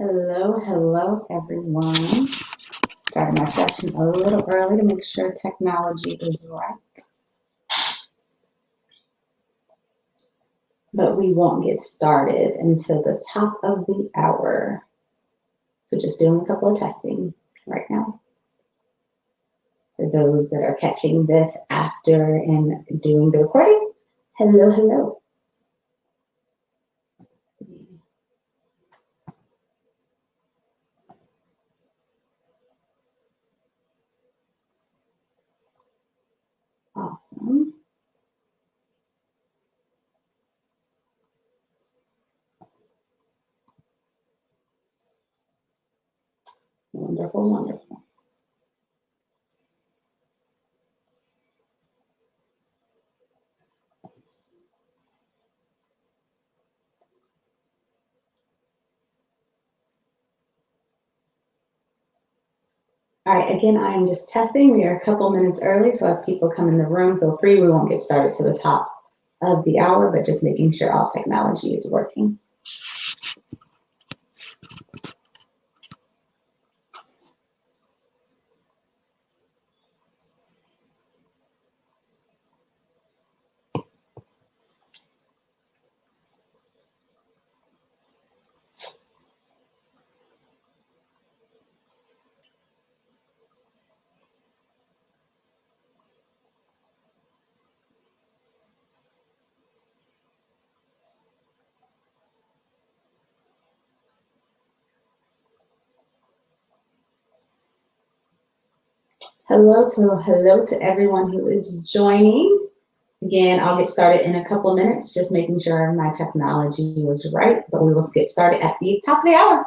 Hello, everyone. Started my session a little early to make sure technology is right. But we won't get started until the top of the hour. So just doing a couple of testing right now. For those that are catching this after and doing the recording, hello. Awesome. Wonderful. All right, again, I am just testing. We are a couple minutes early, so as people come in the room, feel free. We won't get started to the top of the hour, but just making sure all technology is working. Hello to everyone who is joining. Again, I'll get started in a couple of minutes, just making sure my technology was right, but we will get started at the top of the hour.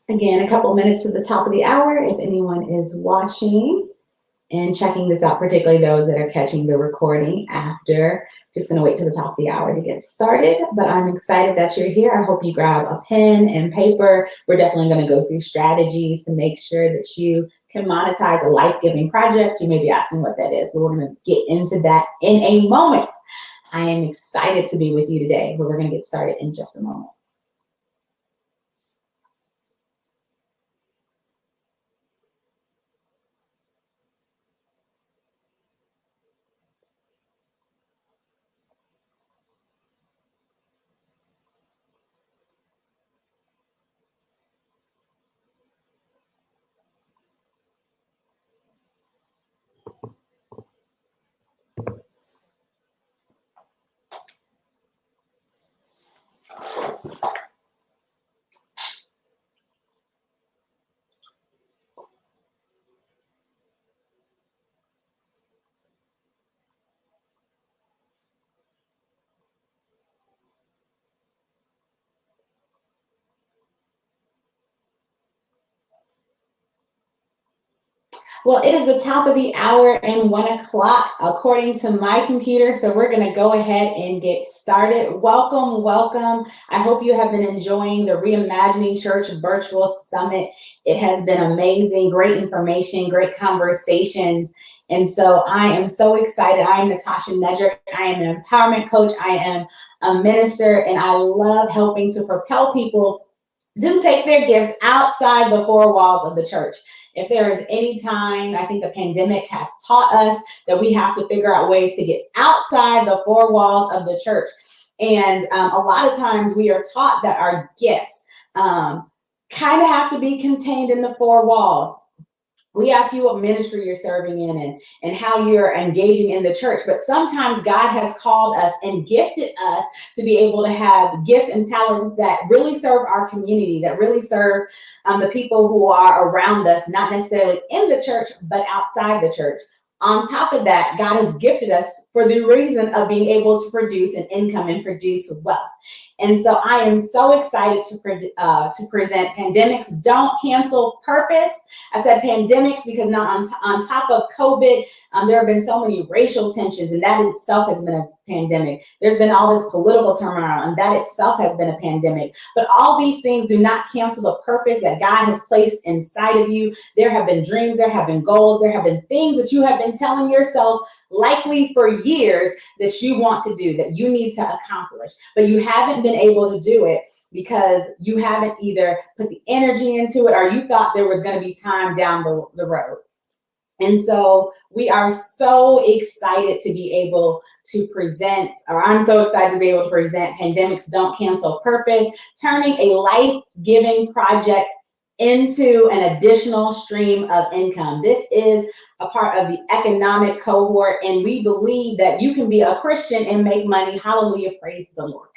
Again, a couple minutes to the top of the hour. If anyone is watching and checking this out, particularly those that are catching the recording after, just going to wait till the top of the hour to get started. But I'm excited that you're here. I hope you grab a pen and paper. We're definitely going to go through strategies to make sure that you can monetize a life-giving project. You may be asking what that is, but we're going to get into that in a moment. I am excited to be with you today, but we're going to get started in just a moment. Well, it is the top of the hour and 1 o'clock according to my computer. So we're going to go ahead and get started. Welcome. I hope you have been enjoying the Reimagining Church Virtual Summit. It has been amazing, great information, great conversations. And so I am so excited. I am Natasha Nedrick. I am an empowerment coach. I am a minister, and I love helping to propel people do take their gifts outside the four walls of the church. If there is any time, I think the pandemic has taught us that we have to figure out ways to get outside the four walls of the church. And a lot of times we are taught that our gifts kind of have to be contained in the four walls. We ask you what ministry you're serving in and how you're engaging in the church. But sometimes God has called us and gifted us to be able to have gifts and talents that really serve our community, that really serve the people who are around us, not necessarily in the church, but outside the church. On top of that, God has gifted us for the reason of being able to produce an income and produce wealth. And so I am so excited to present Pandemics Don't Cancel Purpose. I said pandemics because now on top of COVID, there have been so many racial tensions, and that itself has been a pandemic. There's been all this political turmoil, and that itself has been a pandemic. But all these things do not cancel the purpose that God has placed inside of you. There have been dreams, there have been goals, there have been things that you have been telling yourself likely for years that you want to do, that you need to accomplish, but you haven't been able to do it because you haven't either put the energy into it or you thought there was going to be time down the road. And so we are so excited to be able to present, or I'm so excited to be able to present Pandemics Don't Cancel Purpose, turning a life-giving project into an additional stream of income. This is a part of the economic cohort, and we believe that you can be a Christian and make money. Hallelujah, praise the Lord.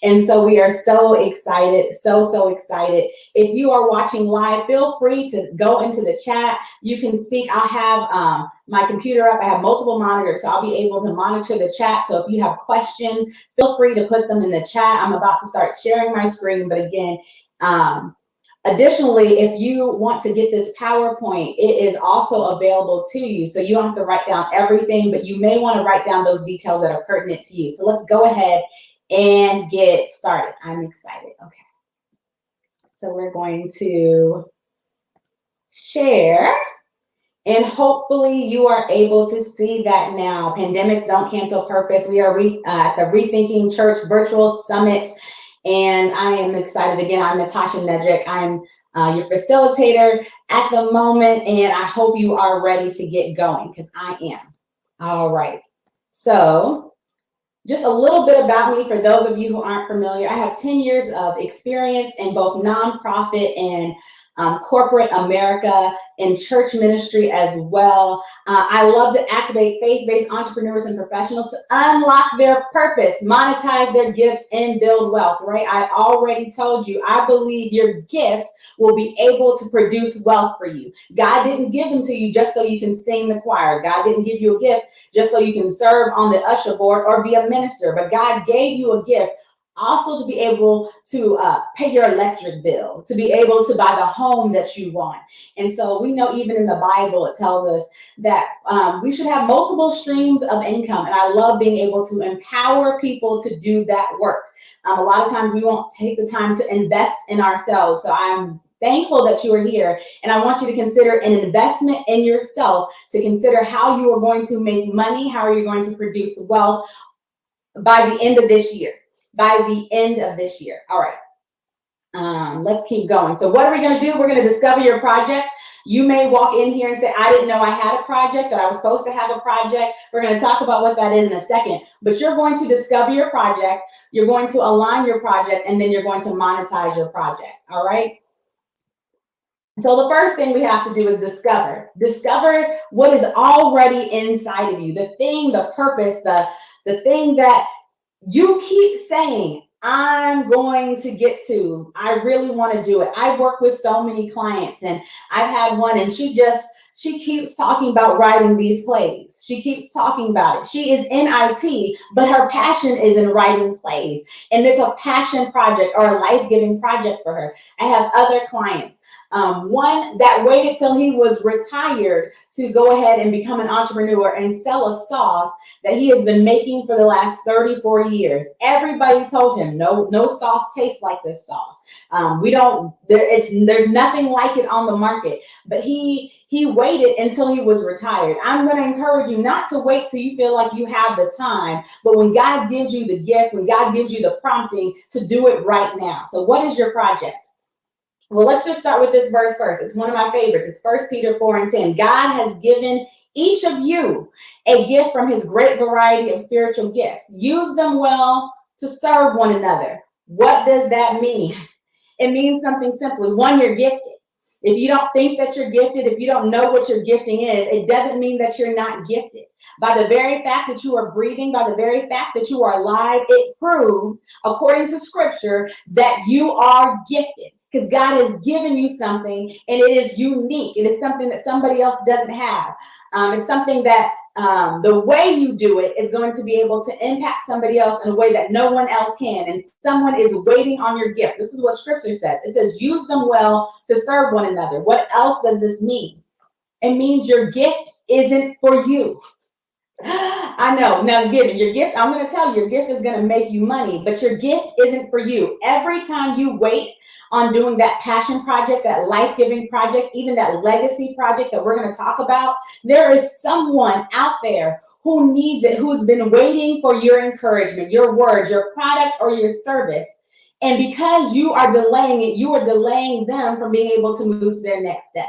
And so we are so excited, so excited. If you are watching live, feel free to go into the chat. You can speak. I'll have my computer up. I have multiple monitors, so I'll be able to monitor the chat. So if you have questions, feel free to put them in the chat. I'm about to start sharing my screen, but again, additionally, if you want to get this PowerPoint, it is also available to you. So you don't have to write down everything, but you may want to write down those details that are pertinent to you. So let's go ahead and get started. I'm excited. Okay. So we're going to share, and hopefully you are able to see that now. Pandemics Don't Cancel Purpose. We are at the Rethinking Church Virtual Summit. And I am excited. Again, I'm Natasha Nedrick. I'm your facilitator at the moment, and I hope you are ready to get going because I am. All right. So just a little bit about me for those of you who aren't familiar. I have 10 years of experience in both nonprofit and corporate America, in church ministry as well. I love to activate faith-based entrepreneurs and professionals to unlock their purpose, monetize their gifts, and build wealth, right? I already told you, I believe your gifts will be able to produce wealth for you. God didn't give them to you just so you can sing the choir. God didn't give you a gift just so you can serve on the usher board or be a minister, but God gave you a gift also to be able to pay your electric bill, to be able to buy the home that you want. And so we know even in the Bible, it tells us that we should have multiple streams of income. And I love being able to empower people to do that work. A lot of times we won't take the time to invest in ourselves. So I'm thankful that you are here. And I want you to consider an investment in yourself, to consider how you are going to make money, how are you going to produce wealth by the end of this year. By the end of this year. All right, let's keep going. So what are we going to do? We're going to discover your project. You may walk in here and say, I didn't know I had a project, that I was supposed to have a project. We're going to talk about what that is in a second, but you're going to discover your project. You're going to align your project, and then you're going to monetize your project. All right. So the first thing we have to do is discover what is already inside of you, the thing, the purpose, the thing that you keep saying, I'm going to get to. I really want to do it. I work with so many clients, and I've had one, and she keeps talking about writing these plays. She keeps talking about it. She is in IT, but her passion is in writing plays. And it's a passion project or a life-giving project for her. I have other clients. One that waited till he was retired to go ahead and become an entrepreneur and sell a sauce that he has been making for the last 30, 40 years. Everybody told him, no sauce tastes like this sauce. There's nothing like it on the market. But he waited until he was retired. I'm going to encourage you not to wait till you feel like you have the time, but when God gives you the gift, when God gives you the prompting, to do it right now. So what is your project? Well, let's just start with this verse first. It's one of my favorites. It's 1 Peter 4:10. God has given each of you a gift from his great variety of spiritual gifts. Use them well to serve one another. What does that mean? It means something simply. One, you're gifted. If you don't think that you're gifted, if you don't know what your gifting is, it doesn't mean that you're not gifted. By the very fact that you are breathing, by the very fact that you are alive, it proves, according to scripture, that you are gifted. Because God has given you something and it is unique. It is something that somebody else doesn't have. It's something that the way you do it is going to be able to impact somebody else in a way that no one else can. And someone is waiting on your gift. This is what scripture says. It says, use them well to serve one another. What else does this mean? It means your gift isn't for you. I know. Now, giving your gift, I'm going to tell you, your gift is going to make you money, but your gift isn't for you. Every time you wait on doing that passion project, that life-giving project, even that legacy project that we're going to talk about, there is someone out there who needs it, who's been waiting for your encouragement, your words, your product, or your service. And because you are delaying it, you are delaying them from being able to move to their next step.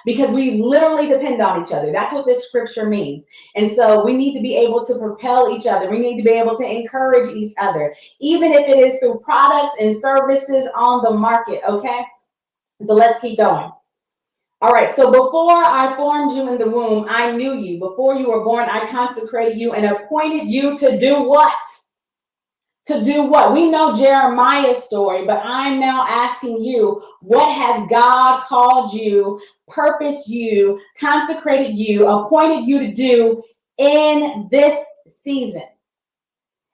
Because we literally depend on each other. That's what this scripture means. And so we need to be able to propel each other. We need to be able to encourage each other, even if it is through products and services on the market, okay? So let's keep going. All right, so before I formed you in the womb, I knew you. Before you were born, I consecrated you and appointed you to do what? To do what? We know Jeremiah's story, but I'm now asking you, what has God called you, purposed you, consecrated you, appointed you to do in this season?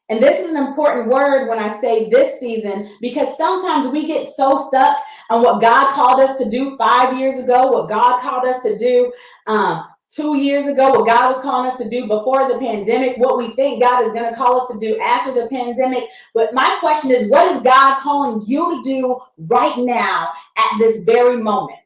And this is an important word when I say this season, because sometimes we get so stuck on what God called us to do 5 years ago, what God called us to do 2 years ago, what God was calling us to do before the pandemic, what we think God is going to call us to do after the pandemic. But my question is, what is God calling you to do right now at this very moment?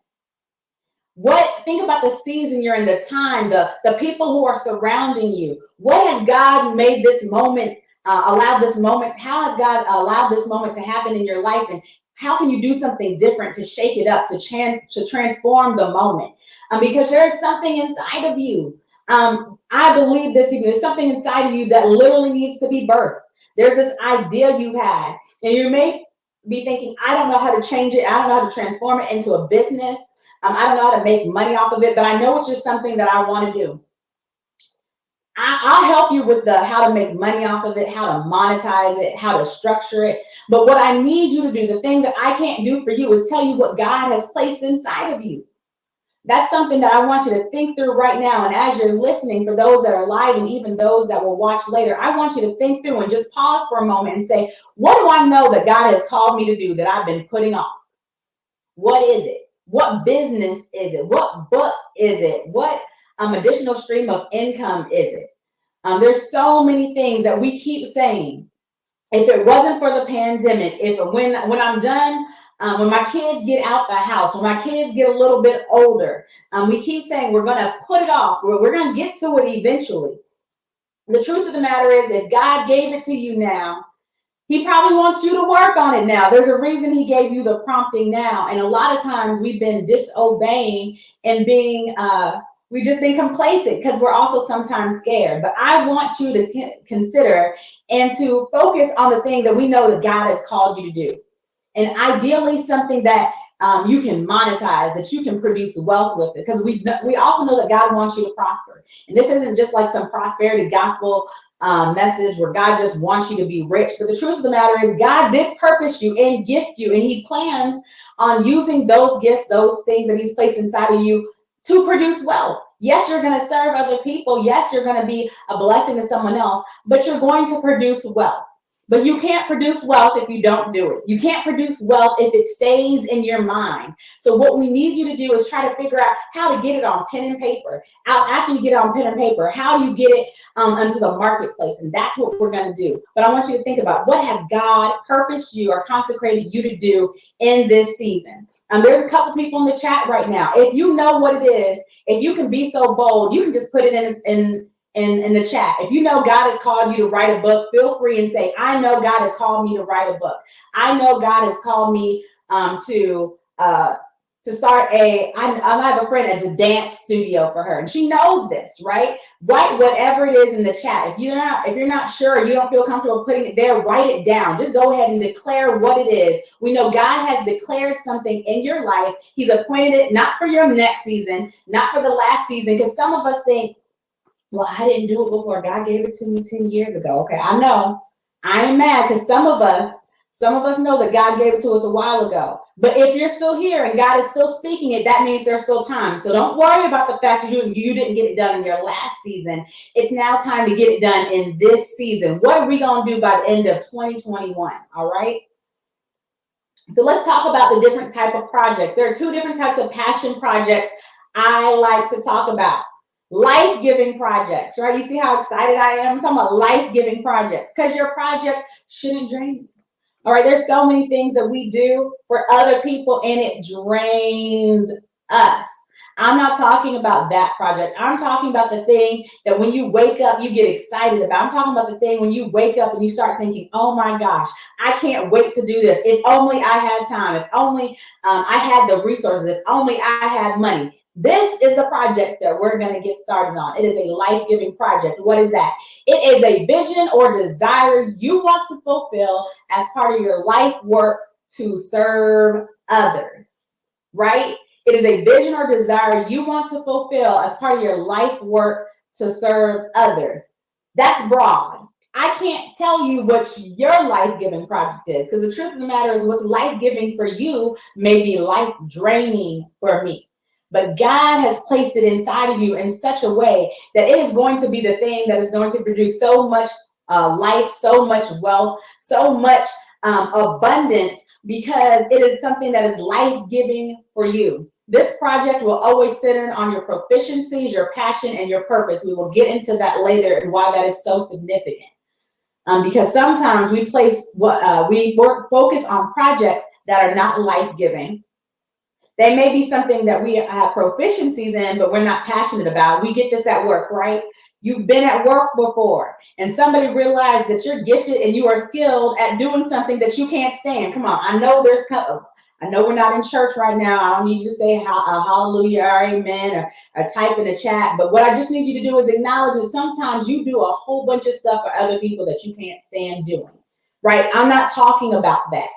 Think about the season you're in, the time, the people who are surrounding you. What has God made this moment, allowed this moment? How has God allowed this moment to happen in your life? And how can you do something different to shake it up, to transform the moment? Because there's something inside of you. I believe this, there's something inside of you that literally needs to be birthed. There's this idea you had, and you may be thinking, I don't know how to change it. I don't know how to transform it into a business. I don't know how to make money off of it, but I know it's just something that I want to do. I'll help you with how to make money off of it, how to monetize it, how to structure it. But what I need you to do, the thing that I can't do for you, is tell you what God has placed inside of you. That's something that I want you to think through right now. And as you're listening, for those that are live and even those that will watch later, I want you to think through and just pause for a moment and say, what do I know that God has called me to do that I've been putting off? What is it? What business is it? What book is it? What additional stream of income is it? There's so many things that we keep saying. If it wasn't for the pandemic, when I'm done, when my kids get out the house, when my kids get a little bit older, we keep saying we're going to put it off. We're going to get to it eventually. The truth of the matter is, if God gave it to you now, he probably wants you to work on it now. There's a reason he gave you the prompting now. And a lot of times we've been disobeying and we've just been complacent because we're also sometimes scared. But I want you to consider and to focus on the thing that we know that God has called you to do. And ideally something that you can monetize, that you can produce wealth with it. Because we also know that God wants you to prosper. And this isn't just like some prosperity gospel message where God just wants you to be rich. But the truth of the matter is, God did purpose you and gift you, and he plans on using those gifts, those things that he's placed inside of you to produce wealth. Yes, you're going to serve other people. Yes, you're going to be a blessing to someone else, but you're going to produce wealth. But you can't produce wealth if you don't do it. You can't produce wealth if it stays in your mind. So what we need you to do is try to figure out how to get it on pen and paper. After you get it on pen and paper, how do you get it into the marketplace? And that's what we're going to do. But I want you to think about, what has God purposed you or consecrated you to do in this season? There's a couple people in the chat right now. If you know what it is, if you can be so bold, you can just put it in the chat. If you know God has called you to write a book, feel free and say, I know God has called me to write a book. I know God has called me to to start I have a friend that's a dance studio for her, and she knows this, right? Write whatever it is in the chat. If you're not sure, you don't feel comfortable putting it there, write it down. Just go ahead and declare what it is. We know God has declared something in your life. He's appointed it not for your next season, not for the last season, because some of us think, well, I didn't do it before. God gave it to me 10 years ago. Okay, I know. I ain't mad, because some of us know that God gave it to us a while ago. But if you're still here and God is still speaking it, that means there's still time. So don't worry about the fact you didn't get it done in your last season. It's now time to get it done in this season. What are we going to do by the end of 2021? All right. So let's talk about the different type of projects. There are two different types of passion projects I like to talk about. Life-giving projects, right? You see how excited I am? I'm talking about life-giving projects, because your project shouldn't drain you. All right, there's so many things that we do for other people and it drains us. I'm not talking about that project. I'm talking about the thing that when you wake up, you get excited about. I'm talking about the thing when you wake up and you start thinking, oh my gosh, I can't wait to do this. If only I had time. If only I had the resources. If only I had money. This is the project that we're going to get started on. It is a life-giving project. What is that? It is a vision or desire you want to fulfill as part of your life work to serve others, right? It is a vision or desire you want to fulfill as part of your life work to serve others. That's broad. I can't tell you what your life-giving project is, because the truth of the matter is what's life-giving for you may be life-draining for me. But God has placed it inside of you in such a way that it is going to be the thing that is going to produce so much life, so much wealth, so much abundance, because it is something that is life-giving for you. This project will always center on your proficiencies, your passion, and your purpose. We will get into that later and why that is so significant. Because sometimes we focus on projects that are not life-giving. They may be something that we have proficiencies in, but we're not passionate about. We get this at work, right? You've been at work before, and somebody realized that you're gifted and you are skilled at doing something that you can't stand. Come on, I know we're not in church right now. I don't need you to say hallelujah or amen or type in the chat. But what I just need you to do is acknowledge that sometimes you do a whole bunch of stuff for other people that you can't stand doing, right? I'm not talking about that.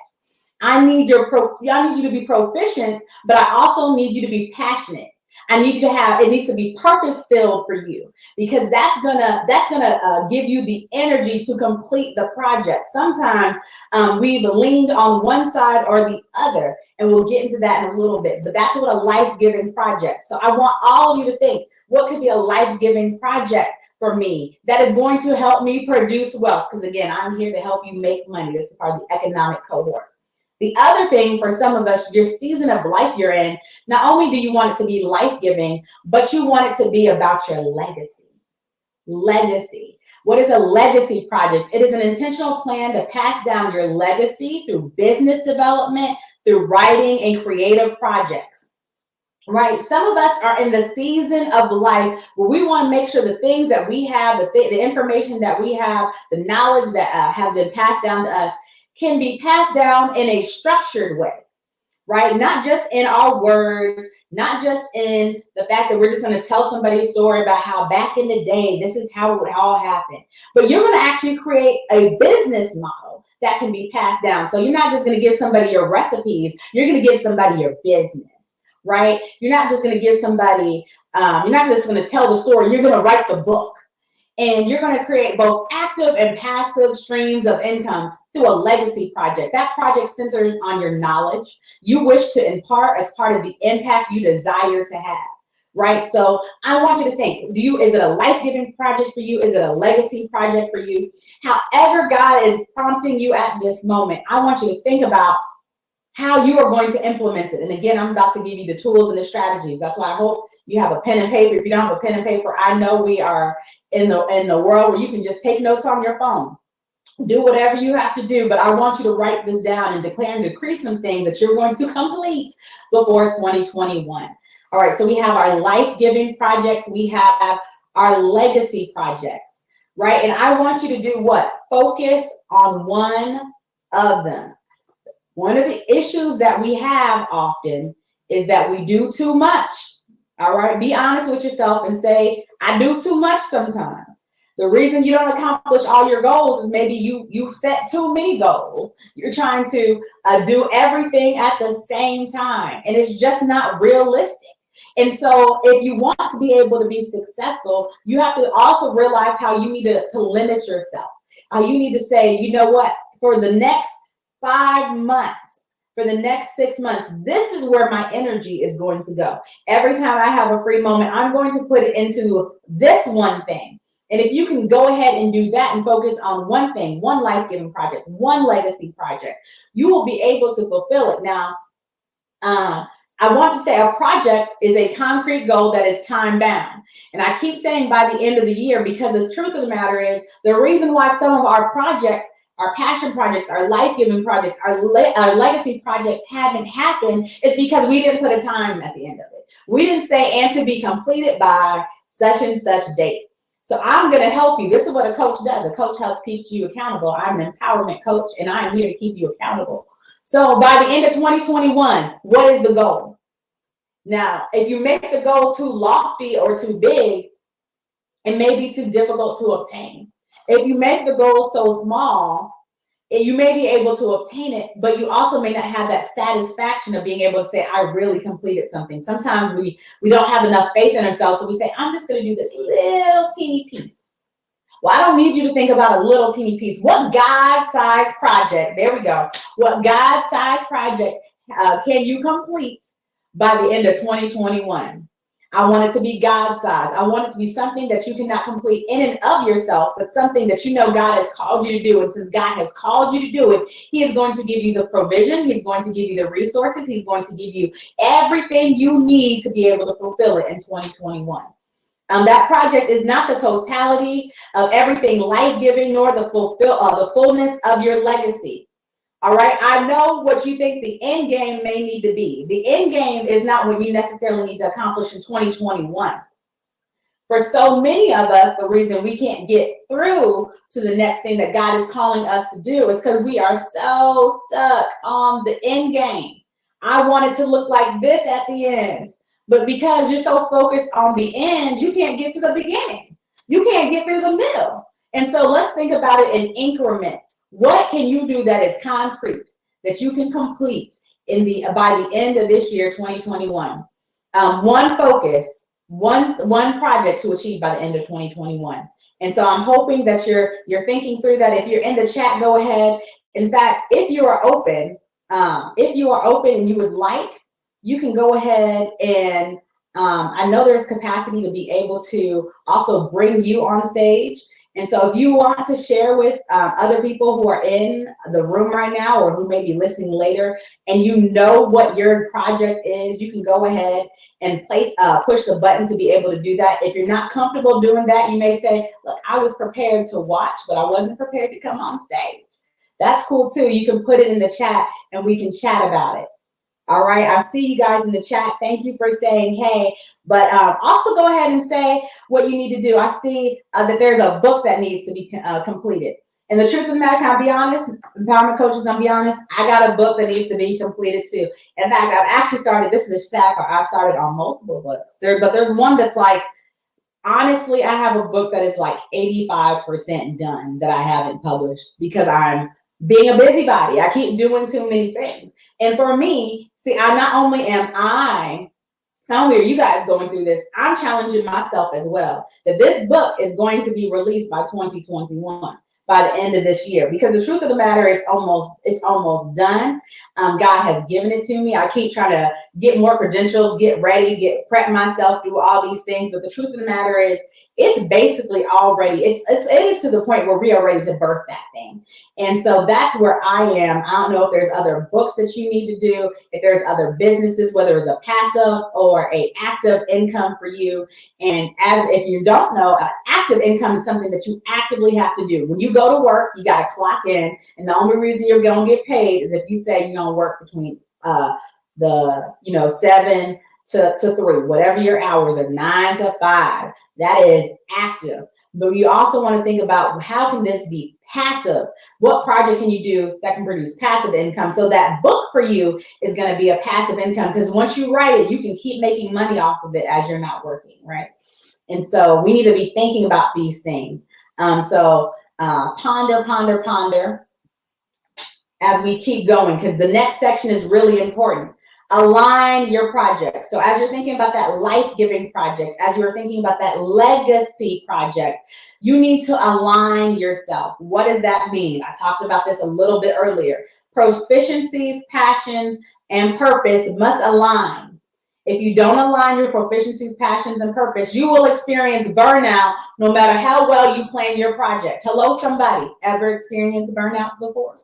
I need you to be proficient, but I also need you to be passionate. I need you to it needs to be purpose-filled for you, because that's gonna give you the energy to complete the project. Sometimes we've leaned on one side or the other, and we'll get into that in a little bit, but that's what a life-giving project. So I want all of you to think, what could be a life-giving project for me that is going to help me produce wealth? Because again, I'm here to help you make money. This is part of the economic cohort. The other thing for some of us, your season of life you're in, not only do you want it to be life-giving, but you want it to be about your legacy. Legacy. What is a legacy project? It is an intentional plan to pass down your legacy through business development, through writing and creative projects. Right? Some of us are in the season of life where we want to make sure the things that we have, the information that we have, the knowledge that has been passed down to us, can be passed down in a structured way, right? Not just in our words, not just in the fact that we're just going to tell somebody a story about how back in the day, this is how it would all happen. But you're going to actually create a business model that can be passed down. So you're not just going to give somebody your recipes, you're going to give somebody your business, right? You're not just going to give somebody, you're not just going to tell the story, you're going to write the book. And you're going to create both active and passive streams of income through a legacy project. That project centers on your knowledge you wish to impart as part of the impact you desire to have, right? So I want you to think, is it a life-giving project for you? Is it a legacy project for you? However God is prompting you at this moment, I want you to think about how you are going to implement it. And again, I'm about to give you the tools and the strategies. That's why I hope you have a pen and paper. If you don't have a pen and paper, I know we are in the world where you can just take notes on your phone. Do whatever you have to do, but I want you to write this down and declare and decree some things that you're going to complete before 2021. All right, so we have our life-giving projects. We have our legacy projects, right? And I want you to do what? Focus on one of them. One of the issues that we have often is that we do too much. All right, be honest with yourself and say, I do too much sometimes. The reason you don't accomplish all your goals is maybe you set too many goals. You're trying to do everything at the same time, and it's just not realistic. And so if you want to be able to be successful, you have to also realize how you need to limit yourself. You need to say, you know what, for the next 5 months, for the next 6 months, this is where my energy is going to go. Every time I have a free moment, I'm going to put it into this one thing. And if you can go ahead and do that and focus on one thing, one life-giving project, one legacy project, you will be able to fulfill it. Now, I want to say a project is a concrete goal that is time-bound. And I keep saying by the end of the year, because the truth of the matter is, the reason why some of our projects, our passion projects, our life-giving projects, our legacy projects haven't happened is because we didn't put a time at the end of it. We didn't say, and to be completed by such and such date. So I'm going to help you. This is what a coach does. A coach helps keep you accountable. I'm an empowerment coach, and I am here to keep you accountable. So by the end of 2021, what is the goal? Now, if you make the goal too lofty or too big, it may be too difficult to obtain. If you make the goal so small, you may be able to obtain it, but you also may not have that satisfaction of being able to say, I really completed something. Sometimes we don't have enough faith in ourselves, so we say, I'm just going to do this little teeny piece. Well, I don't need you to think about a little teeny piece. What God-sized project, there we go. What God-sized project can you complete by the end of 2021? I want it to be God-sized. I want it to be something that you cannot complete in and of yourself, but something that you know God has called you to do. And since God has called you to do it, He is going to give you the provision. He's going to give you the resources. He's going to give you everything you need to be able to fulfill it in 2021. That project is not the totality of everything life-giving, nor the fullness of your legacy. All right, I know what you think the end game may need to be. The end game is not what you necessarily need to accomplish in 2021. For so many of us, the reason we can't get through to the next thing that God is calling us to do is because we are so stuck on the end game. I want it to look like this at the end. But because you're so focused on the end, you can't get to the beginning. You can't get through the middle. And so let's think about it in increments. What can you do that is concrete, that you can complete by the end of this year, 2021? One focus, one project to achieve by the end of 2021. And so I'm hoping that you're thinking through that. If you're in the chat, go ahead. In fact, if you are open and you would like, you can go ahead and I know there's capacity to be able to also bring you on stage. And so if you want to share with other people who are in the room right now or who may be listening later, and you know what your project is, you can go ahead and push the button to be able to do that. If you're not comfortable doing that, you may say, look, I was prepared to watch, but I wasn't prepared to come on stage. That's cool too. You can put it in the chat and we can chat about it. All right, I see you guys in the chat. Thank you for saying hey, but also go ahead and say what you need to do. I see that there's a book that needs to be completed. And the truth of the matter, can I be honest? Empowerment coaches, gonna be honest, I got a book that needs to be completed too. In fact, I've actually started, this is a stack, I've started on multiple books. But there's one that's like, honestly, I have a book that is like 85% done that I haven't published because I'm being a busybody. I keep doing too many things. And for me, see, not only are you guys going through this, I'm challenging myself as well, that this book is going to be released by 2021, by the end of this year. Because the truth of the matter, it's almost done. God has given it to me. I keep trying to get more credentials, get ready, prep myself, do all these things. But the truth of the matter is, it's basically already, it is to the point where we are ready to birth that thing. And so that's where I am. I don't know if there's other books that you need to do, if there's other businesses, whether it's a passive or a active income for you. And if you don't know, active income is something that you actively have to do. When you go to work, you got to clock in. And the only reason you're going to get paid is if you say you're going to work between 7 to 3, whatever your hours are, 9 to 5. That is active. But you also want to think about, how can this be passive? What project can you do that can produce passive income? So that book for you is going to be a passive income, because once you write it, you can keep making money off of it as you're not working, right? And so we need to be thinking about these things. Ponder as we keep going, because the next section is really important. Align your project. So as you're thinking about that life-giving project, as you're thinking about that legacy project, you need to align yourself. What does that mean? I talked about this a little bit earlier. Proficiencies, passions, and purpose must align. If you don't align your proficiencies, passions, and purpose, you will experience burnout no matter how well you plan your project. Hello, somebody. Ever experienced burnout before?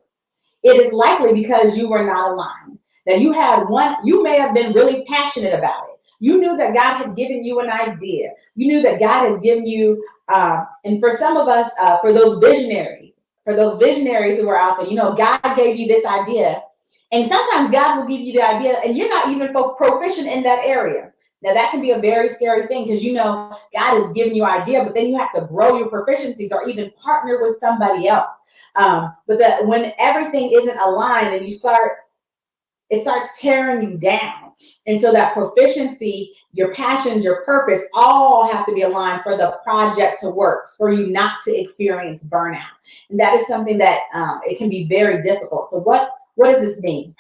It is likely because you were not aligned. That you may have been really passionate about it. You knew that God had given you an idea. You knew that God has given you, and for some of us, for those visionaries who are out there, God gave you this idea. And sometimes God will give you the idea and you're not even proficient in that area. Now that can be a very scary thing, because God has given you an idea, but then you have to grow your proficiencies or even partner with somebody else. But when everything isn't aligned, and it starts tearing you down. And so that proficiency, your passions, your purpose, all have to be aligned for the project to work, for you not to experience burnout. And that is something that it can be very difficult. So what does this mean?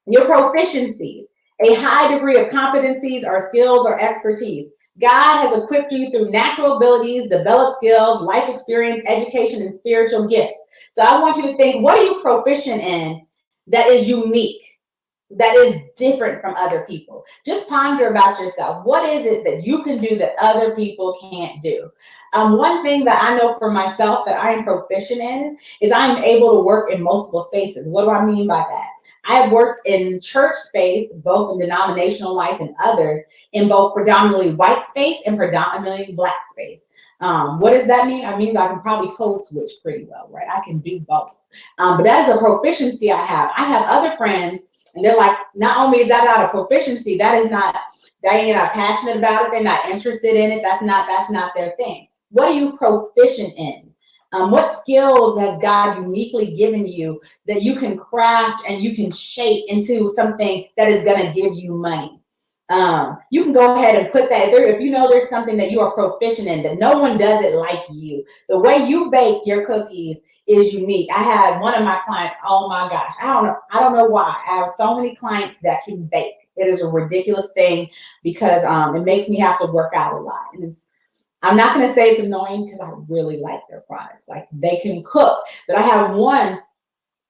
Your proficiencies, a high degree of competencies or skills or expertise. God has equipped you through natural abilities, developed skills, life experience, education, and spiritual gifts. So I want you to think, what are you proficient in that is unique, that is different from other people? Just ponder about yourself. What is it that you can do that other people can't do? One thing that I know for myself that I am proficient in is I am able to work in multiple spaces. What do I mean by that? I have worked in church space, both in denominational life and others, in both predominantly white space and predominantly Black space. What does that mean? It means I can probably code switch pretty well, right? I can do both. But that is a proficiency I have. I have other friends, and they're like, not only is that not a proficiency, they're not passionate about it, they're not interested in it, that's not their thing. What are you proficient in? What skills has God uniquely given you that you can craft and you can shape into something that is going to give you money? You can go ahead and put that there. If there's something that you are proficient in, that no one does it like you. The way you bake your cookies is unique. I had one of my clients, oh my gosh, I don't know why. I have so many clients that can bake. It is a ridiculous thing, because it makes me have to work out a lot. And I'm not going to say it's annoying, because I really like their products. Like, they can cook. But I have one,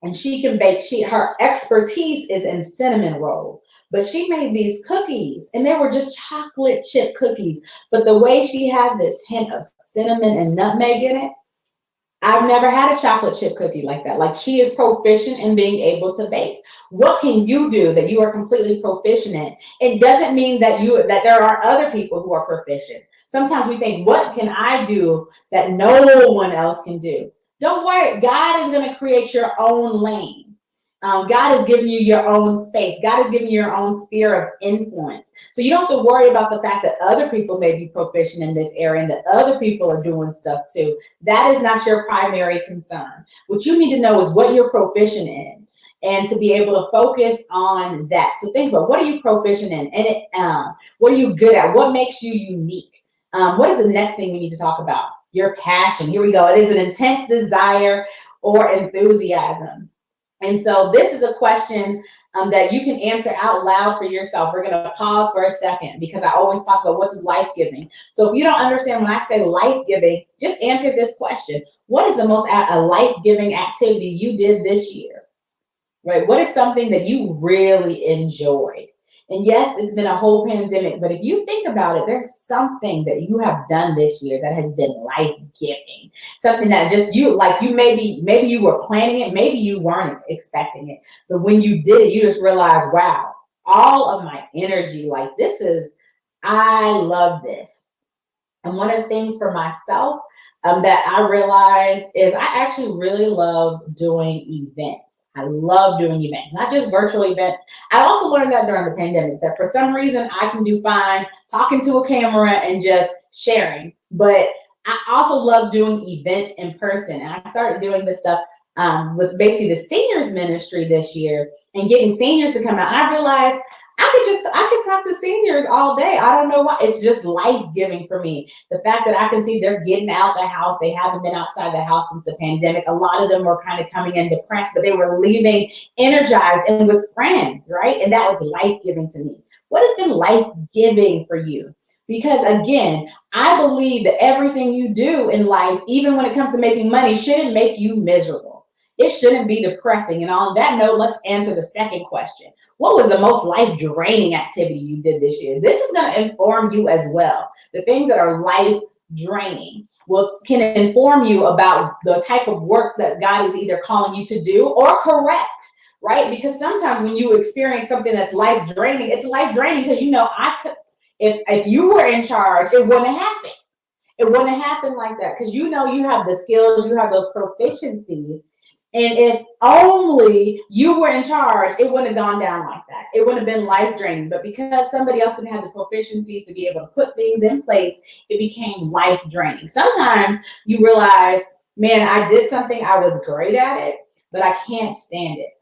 and she can bake. Her expertise is in cinnamon rolls. But she made these cookies, and they were just chocolate chip cookies. But the way she had this hint of cinnamon and nutmeg in it, I've never had a chocolate chip cookie like that. Like, she is proficient in being able to bake. What can you do that you are completely proficient in? It doesn't mean that there are other people who are proficient. Sometimes we think, what can I do that no one else can do? Don't worry. God is going to create your own lane. God has given you your own space. God has given you your own sphere of influence. So you don't have to worry about the fact that other people may be proficient in this area and that other people are doing stuff too. That is not your primary concern. What you need to know is what you're proficient in, and to be able to focus on that. So think about, what are you proficient in? And what are you good at? What makes you unique? What is the next thing we need to talk about? Your passion. Here we go. It is an intense desire or enthusiasm. And so this is a question that you can answer out loud for yourself. We're going to pause for a second, because I always talk about what's life-giving. So if you don't understand when I say life-giving, just answer this question. What is the most life-giving activity you did this year? Right? What is something that you really enjoyed? And yes, it's been a whole pandemic, but if you think about it, there's something that you have done this year that has been life-giving. Something that just maybe you were planning it, maybe you weren't expecting it, but when you did it, you just realized, wow, all of my energy, I love this. And one of the things for myself that I realized is I actually really love doing events. I love doing events, not just virtual events. I also learned that during the pandemic, that for some reason I can do fine talking to a camera and just sharing. But I also love doing events in person. And I started doing this stuff with basically the seniors ministry this year and getting seniors to come out. And I realized I could talk to seniors all day. I don't know why. It's just life-giving for me. The fact that I can see they're getting out the house. They haven't been outside the house since the pandemic. A lot of them were kind of coming in depressed, but they were leaving energized and with friends, right? And that was life-giving to me. What has been life-giving for you? Because again, I believe that everything you do in life, even when it comes to making money, shouldn't make you miserable. It shouldn't be depressing. And on that note, let's answer the second question. What was the most life-draining activity you did this year? This is going to inform you as well. The things that are life-draining can inform you about the type of work that God is either calling you to do or correct, right? Because sometimes when you experience something that's life-draining, it's life-draining because if you were in charge, it wouldn't happen. It wouldn't happen like that because you have the skills, you have those proficiencies. And if only you were in charge, it wouldn't have gone down like that. It wouldn't have been life-draining. But because somebody else didn't have the proficiencies to be able to put things in place, it became life-draining. Sometimes you realize, man, I did something, I was great at it, but I can't stand it.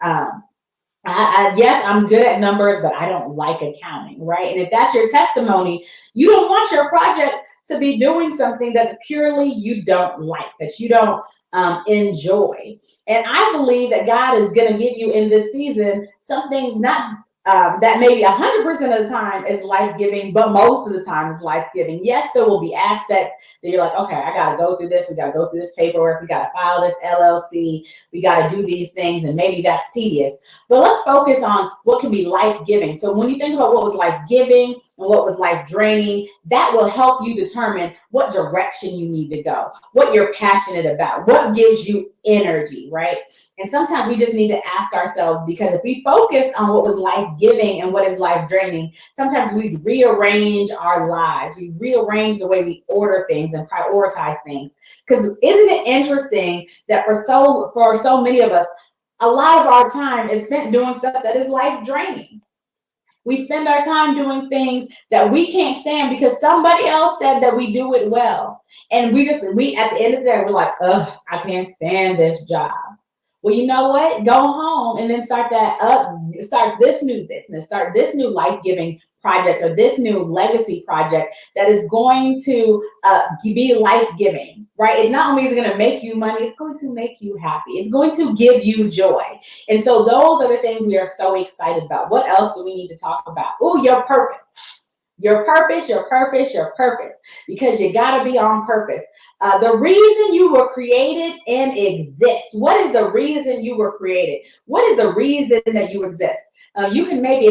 Yes, I'm good at numbers, but I don't like accounting, right? And if that's your testimony, you don't want your project to be doing something that purely you don't like, that you don't enjoy. And I believe that God is going to give you in this season something not that maybe 100% of the time is life-giving, but most of the time is life-giving. Yes, there will be aspects that you're like, okay, I got to go through this. We got to go through this paperwork. We got to file this LLC. We got to do these things, and maybe that's tedious. But let's focus on what can be life-giving. So when you think about what was life-giving and what was life-draining, that will help you determine what direction you need to go, what you're passionate about, what gives you energy, right? And sometimes we just need to ask ourselves, because if we focus on what was life-giving and what is life-draining, sometimes we rearrange our lives. We rearrange the way we order things and prioritize things. Because isn't it interesting that for so many of us, a lot of our time is spent doing stuff that is life-draining. We spend our time doing things that we can't stand because somebody else said that we do it well. And we at the end of the day, we're like, ugh, I can't stand this job. Well, you know what? Go home and then start this new business, start this new life-giving project or this new legacy project that is going to be life-giving, right? It not only is going to make you money, it's going to make you happy. It's going to give you joy. And so those are the things we are so excited about. What else do we need to talk about? Oh, your purpose. Your purpose, your purpose, your purpose, because you got to be on purpose. The reason you were created and exist. What is the reason you were created? What is the reason that you exist? You can maybe,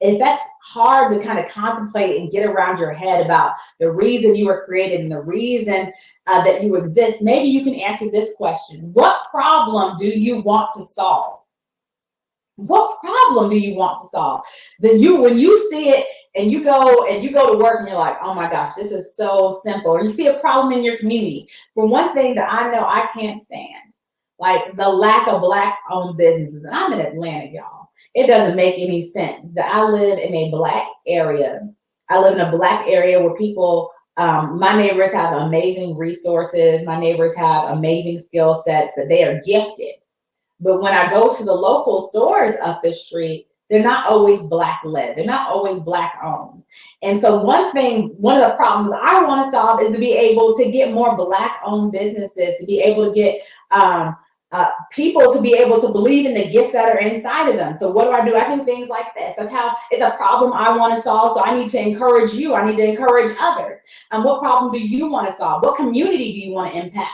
if that's hard to kind of contemplate and get around your head about the reason you were created and the reason that you exist, maybe you can answer this question. What problem do you want to solve? What problem do you want to solve? When you see it and you go to work and you're like, oh my gosh, this is so simple. Or you see a problem in your community. For one thing that I know I can't stand, like the lack of Black-owned businesses. And I'm in Atlanta, y'all. It doesn't make any sense that I live in a Black area. I live in a Black area where people, my neighbors have amazing resources. My neighbors have amazing skill sets that they are gifted. But when I go to the local stores up the street, they're not always Black-led. They're not always Black-owned. And so one of the problems I want to solve is to be able to get more Black-owned businesses, to be able to get people to be able to believe in the gifts that are inside of them. So what do? I do things like this. That's how it's a problem I want to solve. So I need to encourage you. I need to encourage others. And what problem do you want to solve? What community do you want to impact?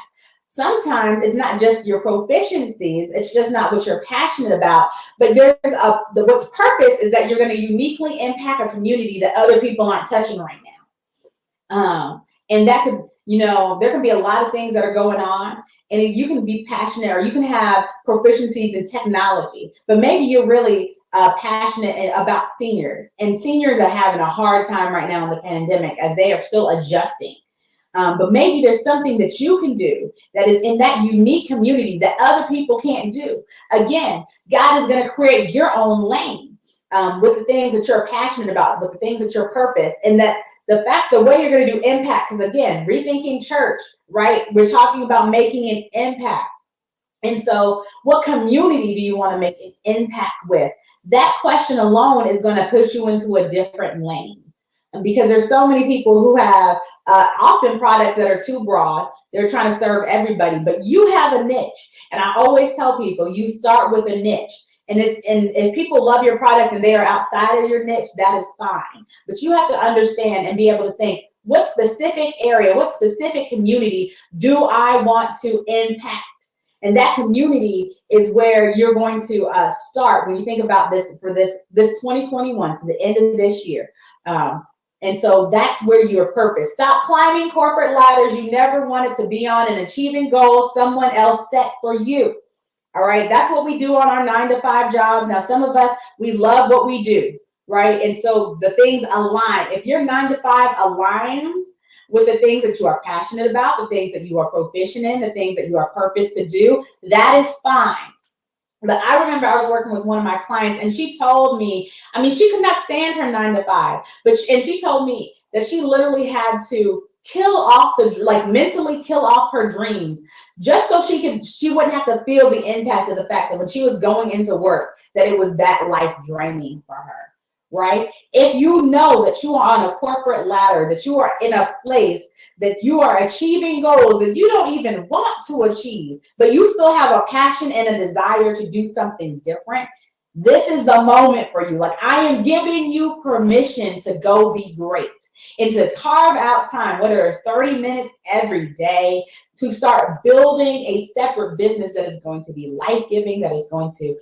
Sometimes it's not just your proficiencies, it's just not what you're passionate about, but what's purpose is that you're going to uniquely impact a community that other people aren't touching right now. And that could, there can be a lot of things that are going on, and you can be passionate or you can have proficiencies in technology, but maybe you're really passionate about seniors, and seniors are having a hard time right now in the pandemic as they are still adjusting. But maybe there's something that you can do that is in that unique community that other people can't do. Again, God is going to create your own lane with the things that you're passionate about, with the things that your purpose, and that the way you're going to do impact, because again, rethinking church, right? We're talking about making an impact. And so what community do you want to make an impact with? That question alone is going to put you into a different lane. And because there's so many people who have often products that are too broad. They're trying to serve everybody, but you have a niche. And I always tell people, you start with a niche. And if people love your product and they are outside of your niche, that is fine. But you have to understand and be able to think, what specific area, what specific community do I want to impact? And that community is where you're going to start when you think about this for this 2021, so the end of this year. And so that's where your purpose. Stop climbing corporate ladders you never wanted to be on and achieving goals someone else set for you. All right, that's what we do on our 9-to-5 jobs. Now, some of us, we love what we do, right? And so the things align. If your 9-to-5 aligns with the things that you are passionate about, the things that you are proficient in, the things that you are purposed to do, that is fine. But I remember I was working with one of my clients, and she told me, I mean, she could not stand her 9-to-5, and she told me that she literally had to kill off mentally kill off her dreams, just so she wouldn't have to feel the impact of the fact that when she was going into work, that it was that life draining for her. Right? If you know that you are on a corporate ladder, that you are in a place that you are achieving goals that you don't even want to achieve, but you still have a passion and a desire to do something different, this is the moment for you. Like, I am giving you permission to go be great and to carve out time, whether it's 30 minutes every day, to start building a separate business that is going to be life-giving, that is going to,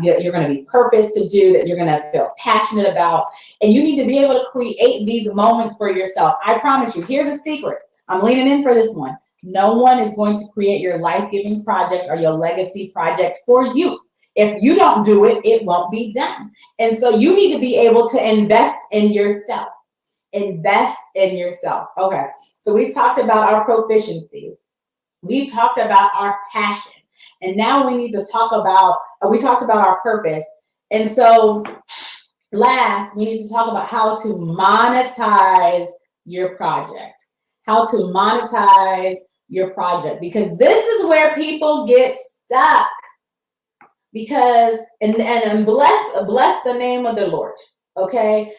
you're going to be purposed to do, that you're going to feel passionate about. And you need to be able to create these moments for yourself. I promise you, here's a secret. I'm leaning in for this one. No one is going to create your life-giving project or your legacy project for you. If you don't do it, it won't be done. And so you need to be able to invest in yourself. Invest in yourself. Okay, so we've talked about our proficiencies. We've talked about our passion. And now we need to talk about, we talked about our purpose. And so last, we need to talk about how to monetize your project. How to monetize your project. Because this is where people get stuck. Because, and bless the name of the Lord, okay?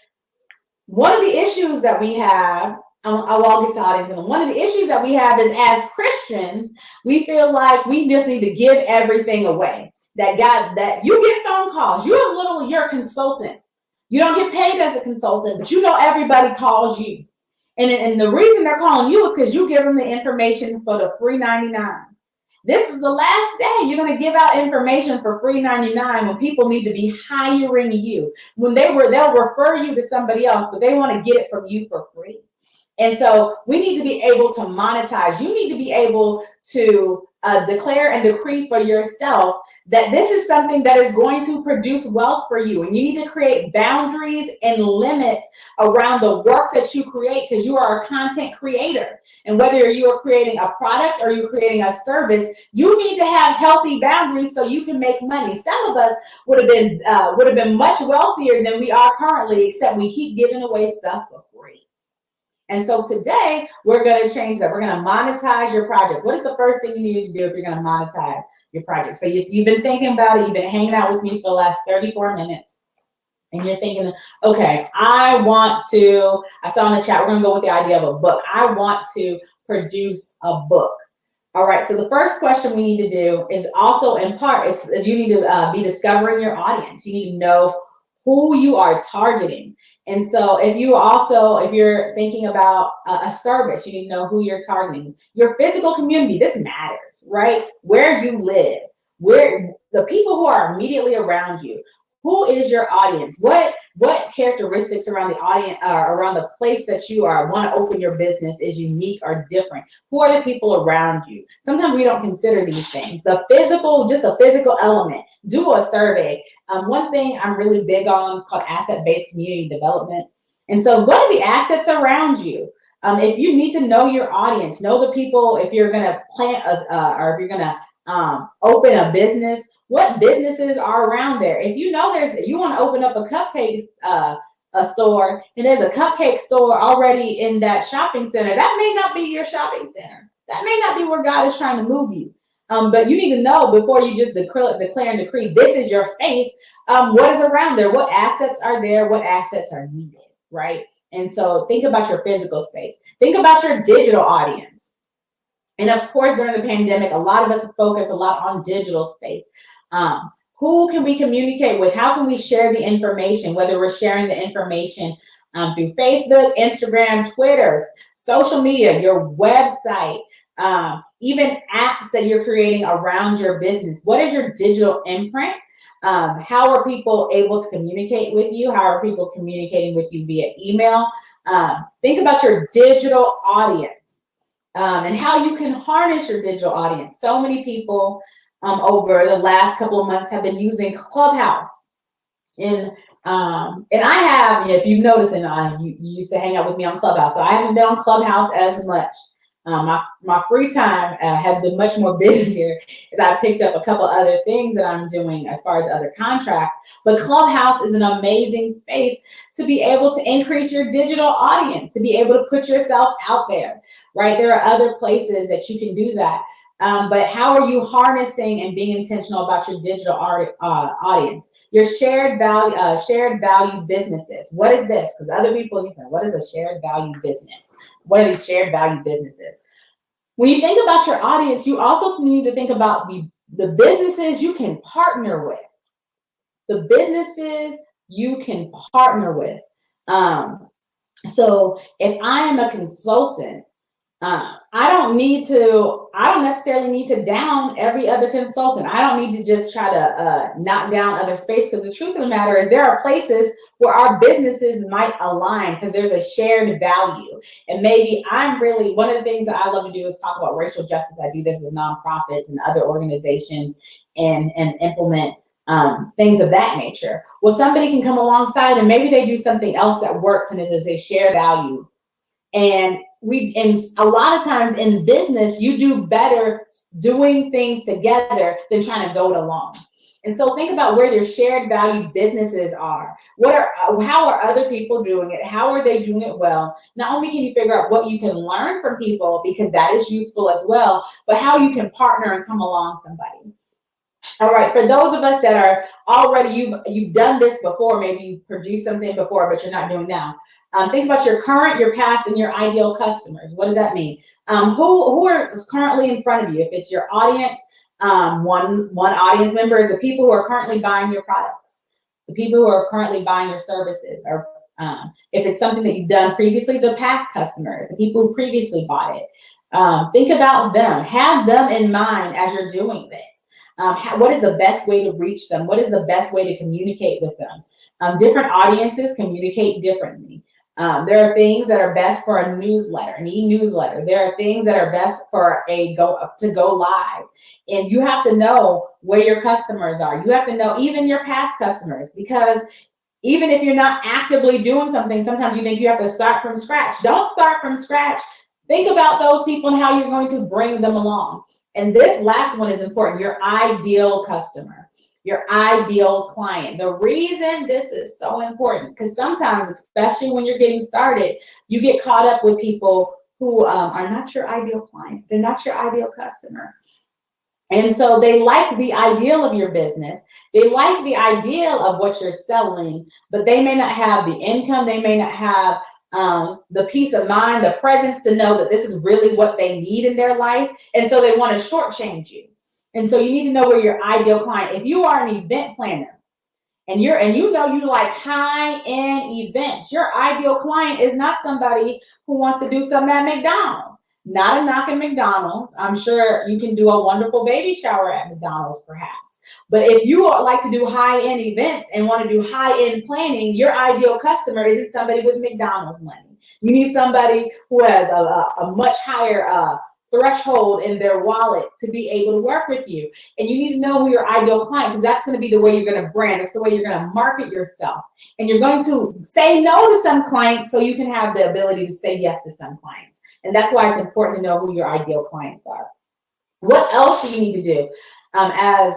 One of the issues that we have, I'll get to audience, and one of the issues that we have is, as Christians, we feel like we just need to give everything away. That you get phone calls, you're a consultant. You don't get paid as a consultant, but you know everybody calls you. And the reason they're calling you is because you give them the information for the free 99. This is the last day you're going to give out information for free 99 when people need to be hiring you. When they'll refer you to somebody else, but they want to get it from you for free. And so we need to be able to monetize. You need to be able to declare and decree for yourself that this is something that is going to produce wealth for you. And you need to create boundaries and limits around the work that you create, because you are a content creator. And whether you are creating a product or you're creating a service, you need to have healthy boundaries so you can make money. Some of us would have been much wealthier than we are currently, except we keep giving away stuff for free. And so today, we're going to change that. We're going to monetize your project. What is the first thing you need to do if you're going to monetize your project? So you've been thinking about it. You've been hanging out with me for the last 34 minutes. And you're thinking, okay, I saw in the chat, we're going to go with the idea of a book. I want to produce a book. All right, so the first question we need to do is also, in part, you need to be discovering your audience. You need to know who you are targeting. And so if you're thinking about a service, you need to know who you're targeting. Your physical community, this matters, right? Where you live, where the people who are immediately around you. Who is your audience? What characteristics around the audience, around the place that you want to open your business is unique or different? Who are the people around you? Sometimes we don't consider these things. Just a physical element. Do a survey. One thing I'm really big on is called asset-based community development. And so what are the assets around you? If you need to know your audience, know the people, if you're going to plant or if you're going to open a business, what businesses are around there? If you know you want to open up a cupcakes a store and there's a cupcake store already in that shopping center, that may not be your shopping center. That may not be where God is trying to move you. But you need to know before you just declare and decree, this is your space. What is around there? What assets are there? What assets are needed, right? And so think about your physical space. Think about your digital audience. And of course, during the pandemic, a lot of us focus a lot on digital space. Who can we communicate with? How can we share the information, whether we're sharing the information through Facebook, Instagram, Twitter, social media, your website, even apps that you're creating around your business. What is your digital imprint? How are people able to communicate with you? How are people communicating with you via email? Think about your digital audience and how you can harness your digital audience. So many people over the last couple of months have been using Clubhouse. And I have, if you've noticed, and you used to hang out with me on Clubhouse, so I haven't been on Clubhouse as much. My free time has been much more busier as I picked up a couple other things that I'm doing as far as other contracts. But Clubhouse is an amazing space to be able to increase your digital audience, to be able to put yourself out there, right? There are other places that you can do that. But how are you harnessing and being intentional about your digital audience? Your shared value businesses. What is this? Because other people, you say, what is a shared value business? What are these shared value businesses? When you think about your audience, you also need to think about the businesses you can partner with. The businesses you can partner with. So if I am a consultant, I don't necessarily need to down every other consultant. I don't need to just try to knock down other space, because the truth of the matter is there are places where our businesses might align because there's a shared value. And maybe one of the things that I love to do is talk about racial justice. I do this with nonprofits and other organizations and implement things of that nature. Well, somebody can come alongside and maybe they do something else that works and is a shared value. And a lot of times in business, you do better doing things together than trying to go it alone. And so think about where your shared value businesses are. How are other people doing it? How are they doing it well? Not only can you figure out what you can learn from people, because that is useful as well, but how you can partner and come along somebody. All right, for those of us that are already, you've done this before, maybe you've produced something before, but you're not doing now. Think about your current, your past, and your ideal customers. What does that mean? Who are currently in front of you? If it's your audience, one audience member is the people who are currently buying your products, the people who are currently buying your services, or if it's something that you've done previously, the past customer, the people who previously bought it. Think about them. Have them in mind as you're doing this. What is the best way to reach them? What is the best way to communicate with them? Different audiences communicate differently. There are things that are best for a newsletter, an e-newsletter. There are things that are best for to go live. And you have to know where your customers are. You have to know even your past customers, because even if you're not actively doing something, sometimes you think you have to start from scratch. Don't start from scratch. Think about those people and how you're going to bring them along. And this last one is important, your ideal customer, your ideal client. The reason this is so important, because sometimes, especially when you're getting started, you get caught up with people who are not your ideal client. They're not your ideal customer. And so they like the ideal of your business. They like the ideal of what you're selling, but they may not have the income. They may not have the peace of mind, the presence to know that this is really what they need in their life. And so they want to shortchange you. And so you need to know where your ideal client, if you are an event planner and you like high-end events, your ideal client is not somebody who wants to do something at McDonald's. Not a knock at McDonald's. I'm sure you can do a wonderful baby shower at McDonald's, perhaps. But if you like to do high-end events and want to do high-end planning, your ideal customer isn't somebody with McDonald's money. You need somebody who has a much higher threshold in their wallet to be able to work with you. And you need to know who your ideal client, because that's going to be the way you're going to brand. It's the way you're going to market yourself. And you're going to say no to some clients so you can have the ability to say yes to some clients. And that's why it's important to know who your ideal clients are. What else do you need to do? as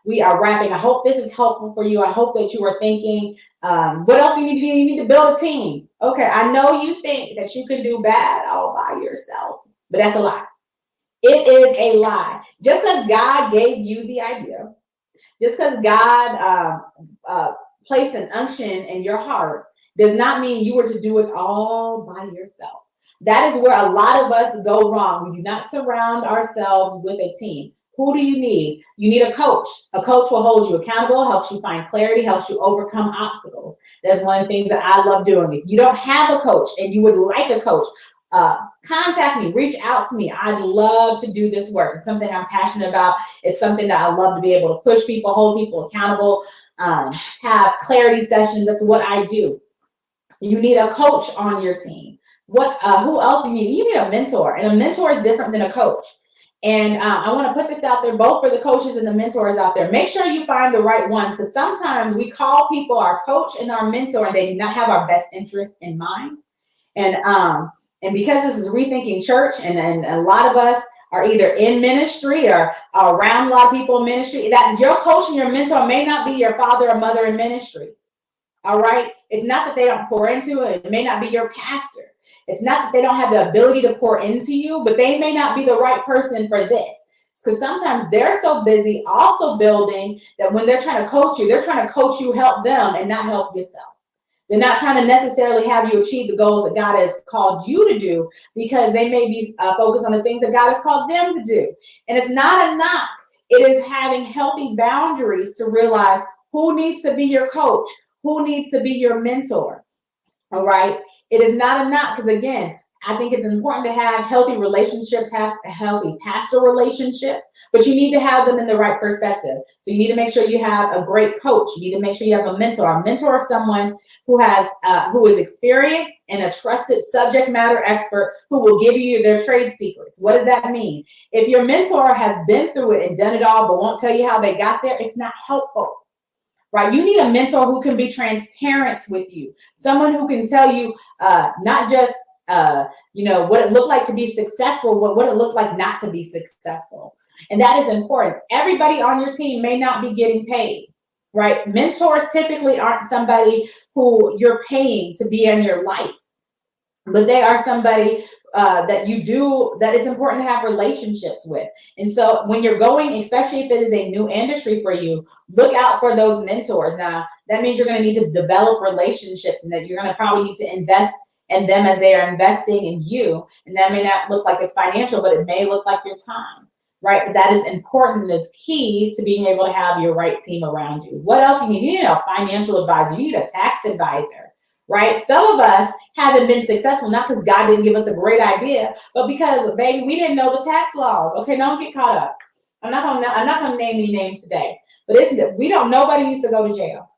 we are wrapping. I hope this is helpful for you. I hope that you are thinking, what else you need to do? You need to build a team. Okay, I know you think that you can do bad all by yourself, but that's a lie. It is a lie. Just because God gave you the idea, just because God placed an unction in your heart, does not mean you were to do it all by yourself. That is where a lot of us go wrong. We do not surround ourselves with a team. Who do you need? You need a coach. A coach will hold you accountable, helps you find clarity, helps you overcome obstacles. That's one of the things that I love doing. If you don't have a coach and you would like a coach, contact me, reach out to me. I'd love to do this work. It's something I'm passionate about. It's something that I love to be able to push people, hold people accountable, have clarity sessions. That's what I do. You need a coach on your team. Who else do you need? You need a mentor, and a mentor is different than a coach. And I want to put this out there, both for the coaches and the mentors out there. Make sure you find the right ones, because sometimes we call people our coach and our mentor, and they do not have our best interest in mind. And because this is Rethinking Church, and a lot of us are either in ministry or around a lot of people in ministry, that your coach and your mentor may not be your father or mother in ministry. All right? It's not that they don't pour into it. It may not be your pastor. It's not that they don't have the ability to pour into you, but they may not be the right person for this. Because sometimes they're so busy also building that when they're trying to coach you, they're trying to coach you, help them, and not help yourself. They're not trying to necessarily have you achieve the goals that God has called you to do, because they may be focused on the things that God has called them to do. And it's not a knock. It is having healthy boundaries to realize who needs to be your coach, who needs to be your mentor. All right. It is not a knock, because again, I think it's important to have healthy relationships, have healthy pastoral relationships, but you need to have them in the right perspective. So you need to make sure you have a great coach. You need to make sure you have a mentor. A mentor is someone who is experienced and a trusted subject matter expert who will give you their trade secrets. What does that mean? If your mentor has been through it and done it all, but won't tell you how they got there, it's not helpful. Right? You need a mentor who can be transparent with you. Someone who can tell you not just what it looked like to be successful, what it looked like not to be successful. And that is important. Everybody on your team may not be getting paid, right? Mentors typically aren't somebody who you're paying to be in your life, but they are somebody that it's important to have relationships with. And so when you're going, especially if it is a new industry for you, look out for those mentors. Now, that means you're going to need to develop relationships, and that you're going to probably need to invest in them as they are investing in you. And that may not look like it's financial, but it may look like your time, right? But that is important and is key to being able to have your right team around you. What else you need? You need a financial advisor. You need a tax advisor, right? Some of us haven't been successful, not because God didn't give us a great idea, but because, baby, we didn't know the tax laws. Okay, don't get caught up. I'm not gonna name any names today, but nobody needs to go to jail.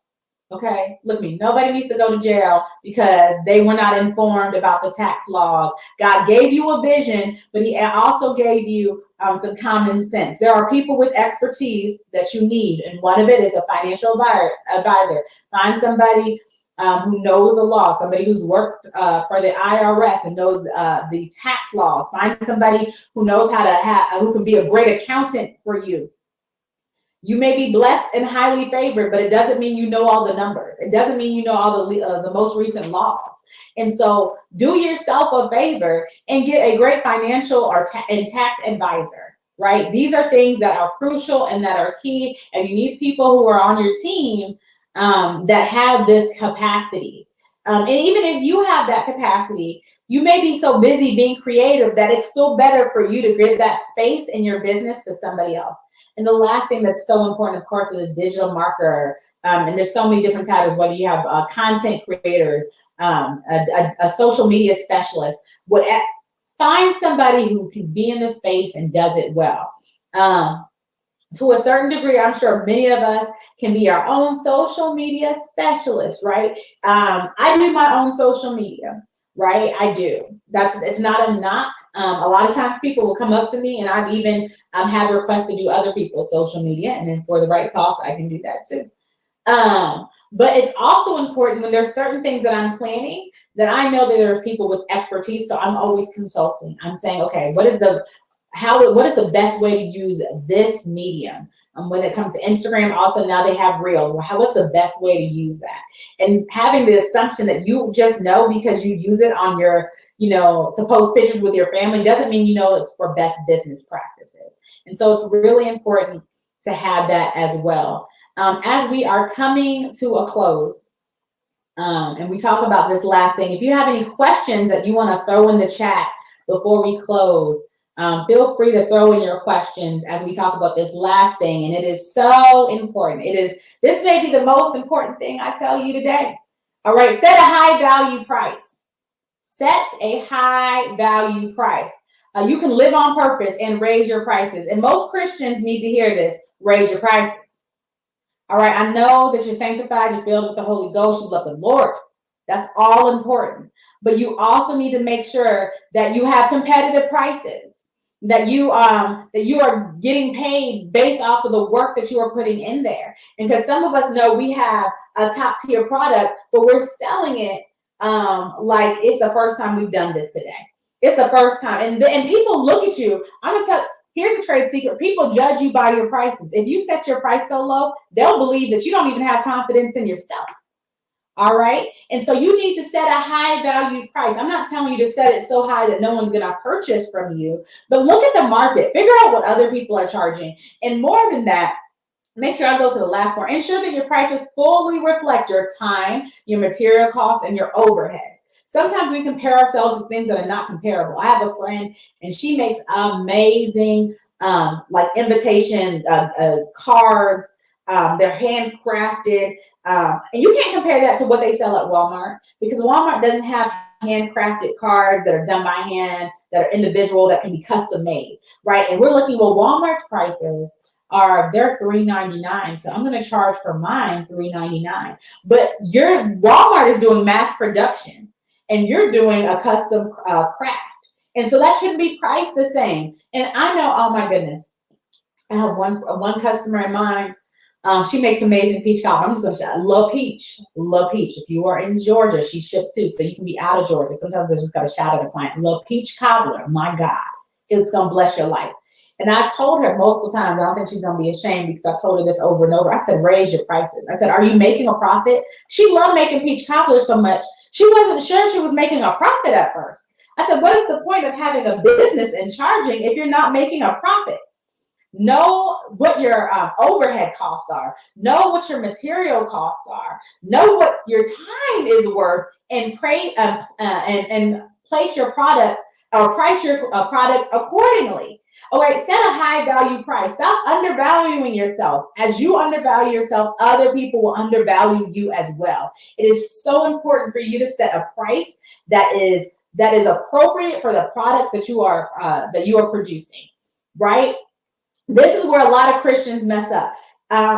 Okay, look at me. Nobody needs to go to jail because they were not informed about the tax laws. God gave you a vision, but He also gave you some common sense. There are people with expertise that you need, and one of it is a financial advisor. Find somebody who knows the law, somebody who's worked for the IRS and knows the tax laws. Find somebody who knows who can be a great accountant for you. You may be blessed and highly favored, but it doesn't mean you know all the numbers. It doesn't mean you know all the most recent laws. And so do yourself a favor and get a great financial and tax advisor, right? These are things that are crucial and that are key. And you need people who are on your team that have this capacity. And even if you have that capacity, you may be so busy being creative that it's still better for you to give that space in your business to somebody else. And the last thing that's so important, of course, is a digital marketer. And there's so many different titles, whether you have content creators, a social media specialist, find somebody who can be in the space and does it well. To a certain degree, I'm sure many of us can be our own social media specialists, right? I do my own social media, right? I do. It's not a knock. A lot of times people will come up to me, and I've even had requests to do other people's social media, and then for the right cost, I can do that too. But it's also important when there's certain things that I'm planning that I know that there's people with expertise, so I'm always consulting. I'm saying, okay, what is the what is the best way to use this medium? When it comes to Instagram, also now they have Reels. Well, what's the best way to use that? And having the assumption that you just know because you use it on your, to post pictures with your family doesn't mean it's for best business practices. And so it's really important to have that as well. As we are coming to a close, and we talk about this last thing, if you have any questions that you want to throw in the chat before we close, feel free to throw in your questions as we talk about this last thing. And it is so important. This may be the most important thing I tell you today. All right, set a high value price. Set a high value price. You can live on purpose and raise your prices. And most Christians need to hear this: raise your prices. All right, I know that you're sanctified, you're filled with the Holy Ghost, you love the Lord. That's all important. But you also need to make sure that you have competitive prices, that you are getting paid based off of the work that you are putting in there. And because some of us know we have a top tier product, but we're selling it like it's the first time we've done this today. It's the first time. And people look at you. I'm going to tell you, here's a trade secret. People judge you by your prices. If you set your price so low, they'll believe that you don't even have confidence in yourself. All right. And so you need to set a high value price. I'm not telling you to set it so high that no one's going to purchase from you, but look at the market, figure out what other people are charging. And more than that, make sure I go to the last part. Ensure that your prices fully reflect your time, your material costs, and your overhead. Sometimes we compare ourselves to things that are not comparable. I have a friend and she makes amazing like invitation cards. They're handcrafted. And you can't compare that to what they sell at Walmart, because Walmart doesn't have handcrafted cards that are done by hand, that are individual, that can be custom made, right? And we're looking, well, Walmart's prices they're $3.99. So I'm going to charge for mine $3.99. But Walmart is doing mass production and you're doing a custom craft. And so that shouldn't be priced the same. And I know, oh my goodness, I have one customer in mind. She makes amazing peach cobbler. I'm just going to say, love peach. If you are in Georgia, she ships too. So you can be out of Georgia. Sometimes I just got to shout at a client, love peach cobbler. My God, it's going to bless your life. And I told her multiple times, I don't think she's going to be ashamed, because I told her this over and over. I said, raise your prices. I said, are you making a profit? She loved making peach cobbler so much, she wasn't sure she was making a profit at first. I said, what is the point of having a business and charging if you're not making a profit? Know what your overhead costs are. Know what your material costs are. Know what your time is worth, and and place your products or price your products accordingly. All right, set a high value price. Stop undervaluing yourself. As you undervalue yourself, other people will undervalue you as well. It is so important for you to set a price that is appropriate for the products that you are producing, right? This is where a lot of Christians mess up.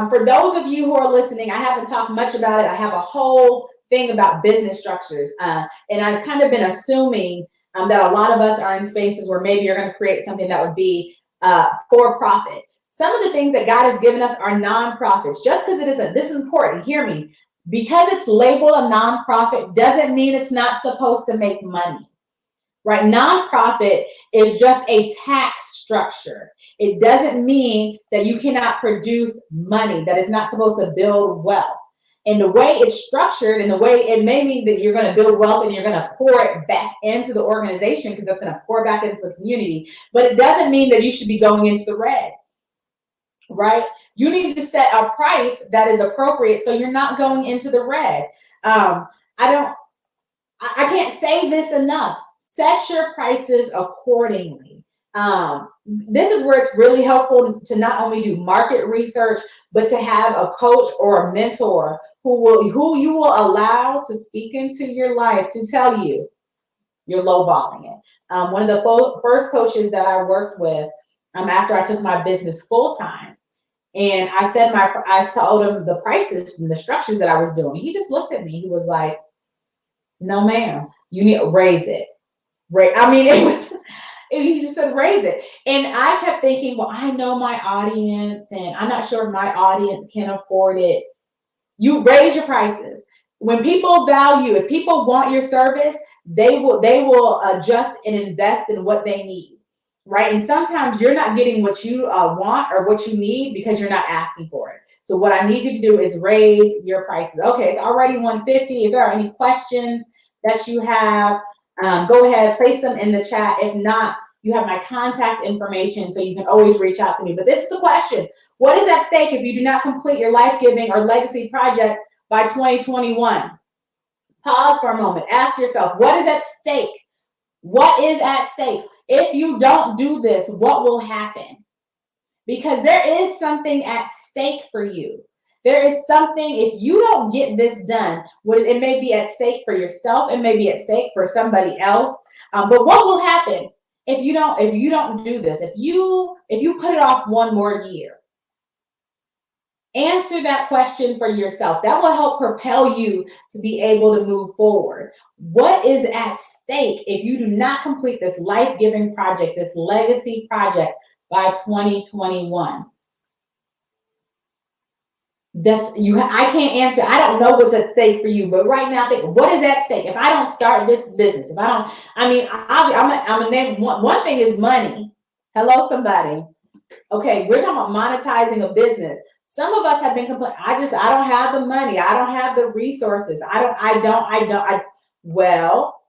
For those of you who are listening, I haven't talked much about it. I have a whole thing about business structures, and I've kind of been assuming that a lot of us are in spaces where maybe you're going to create something that would be for profit. Some of the things that God has given us are nonprofits. Just because this is important, hear me. Because it's labeled a nonprofit doesn't mean it's not supposed to make money, right? Nonprofit is just a tax structure. It doesn't mean that you cannot produce money, that it's not supposed to build wealth. And the way it's structured, and the way it may mean that you're going to build wealth and you're going to pour it back into the organization, because that's going to pour back into the community. But it doesn't mean that you should be going into the red, right? You need to set a price that is appropriate so you're not going into the red. I can't say this enough. Set your prices accordingly. This is where it's really helpful to not only do market research, but to have a coach or a mentor who you will allow to speak into your life to tell you you're lowballing it. One of the first coaches that I worked with after I took my business full time, and I told him the prices and the structures that I was doing. He just looked at me. He was like, "No, ma'am, you need to raise it." He just said, raise it. And I kept thinking, well, I know my audience, and I'm not sure if my audience can afford it. You raise your prices. When people if people want your service, they will adjust and invest in what they need. right? And sometimes you're not getting what you want or what you need because you're not asking for it. So what I need you to do is raise your prices. Okay, it's already $150. If there are any questions that you have, go ahead, place them in the chat. If not, you have my contact information, so you can always reach out to me. But this is the question. What is at stake if you do not complete your life-giving or legacy project by 2021? Pause for a moment. Ask yourself, what is at stake? What is at stake? If you don't do this, what will happen? Because there is something at stake for you. There is something, if you don't get this done, it may be at stake for yourself, it may be at stake for somebody else. But what will happen if you don't do this? If you put it off one more year? Answer that question for yourself. That will help propel you to be able to move forward. What is at stake if you do not complete this life-giving project, this legacy project by 2021? I can't answer. I don't know what's at stake for you, but right now, think, what is at stake? If I don't start this business, if I don't, I'm a name. One thing is money. Hello, somebody. Okay, we're talking about monetizing a business. Some of us have been complaining, I don't have the money. I don't have the resources. Well,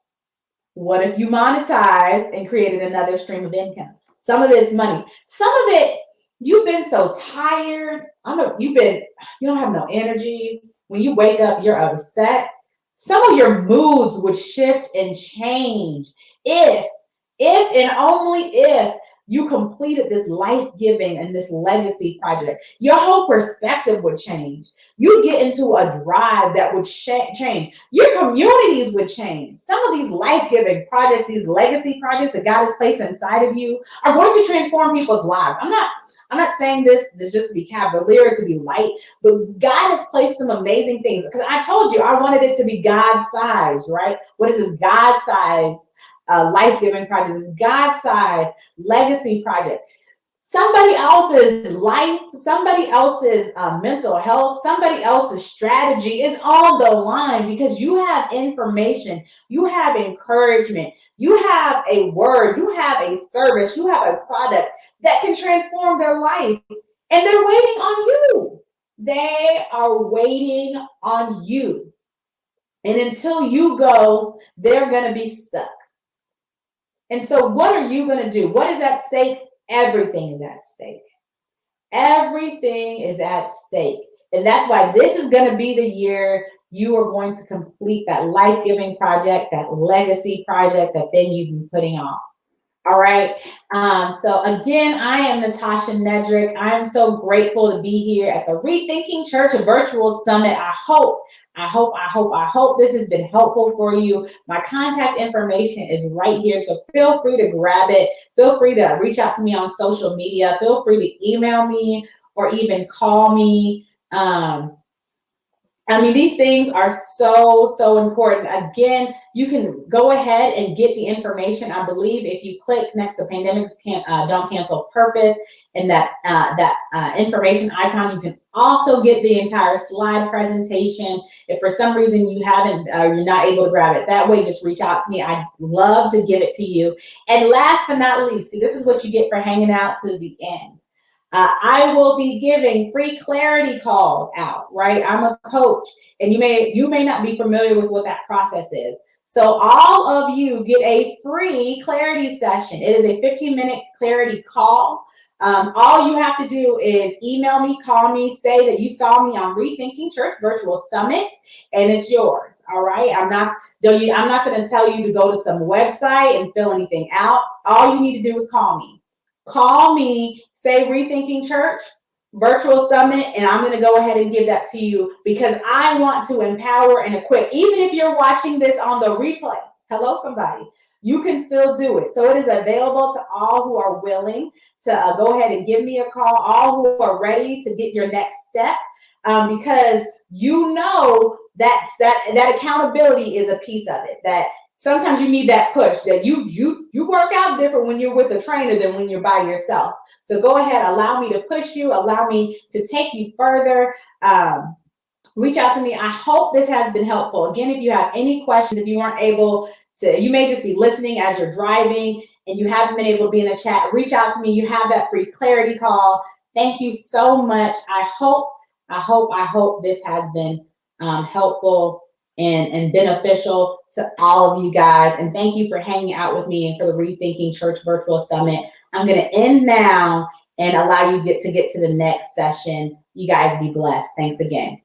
what if you monetize and created another stream of income? Some of it's money. Some of it, you've been so tired. You don't have no energy. When you wake up, you're upset. Some of your moods would shift and change if and only if you completed this life-giving and this legacy project. Your whole perspective would change. You get into a drive that would change. Your communities would change. Some of these life-giving projects, these legacy projects that God has placed inside of you are going to transform people's lives. I'm not saying this just to be cavalier, to be light, but God has placed some amazing things. Because I told you, I wanted it to be God-sized, right? What is this God-sized life-giving project, this God-sized legacy project? Somebody else's life, somebody else's mental health, somebody else's strategy is on the line because you have information, you have encouragement, you have a word, you have a service, you have a product that can transform their life, and they're waiting on you. They are waiting on you. And until you go, they're going to be stuck. And so what are you going to do? What is at stake? Everything is at stake. Everything is at stake. And that's why this is going to be the year you are going to complete that life-giving project, that legacy project that then you've been putting off. All right. So again, I am Natasha Nedrick. I am so grateful to be here at the Rethinking Church Virtual Summit. I hope this has been helpful for you. My contact information is right here, so feel free to grab it. Feel free to reach out to me on social media. Feel free to email me or even call me. These things are so important. Again, you can go ahead and get the information. I believe if you click next to Pandemics Don't Cancel Purpose and that information icon, you can also get the entire slide presentation. If for some reason you haven't, you're not able to grab it that way, just reach out to me. I'd love to give it to you. And last but not least, see, this is what you get for hanging out to the end. I will be giving free clarity calls out, right? I'm a coach, and you may not be familiar with what that process is. So all of you get a free clarity session. It is a 15-minute clarity call. All you have to do is email me, call me, say that you saw me on Rethinking Church Virtual Summit, and it's yours. All right. I'm not going to tell you to go to some website and fill anything out. All you need to do is call me. Call me, say Rethinking Church Virtual Summit, and I'm going to go ahead and give that to you because I want to empower and equip. Even if you're watching this on the replay, hello, somebody, you can still do it. So it is available to all who are willing to go ahead and give me a call, all who are ready to get your next step, because you know that accountability is a piece of it, that sometimes you need that push, that you work out different when you're with a trainer than when you're by yourself. So go ahead, allow me to push you, allow me to take you further. Reach out to me. I hope this has been helpful. Again, if you have any questions, if you weren't able to, you may just be listening as you're driving and you haven't been able to be in the chat, reach out to me. You have that free clarity call. Thank you so much. I hope this has been helpful and beneficial to all of you guys. And thank you for hanging out with me and for the Rethinking Church Virtual Summit. I'm going to end now and allow you to get to the next session. You guys be blessed. Thanks again.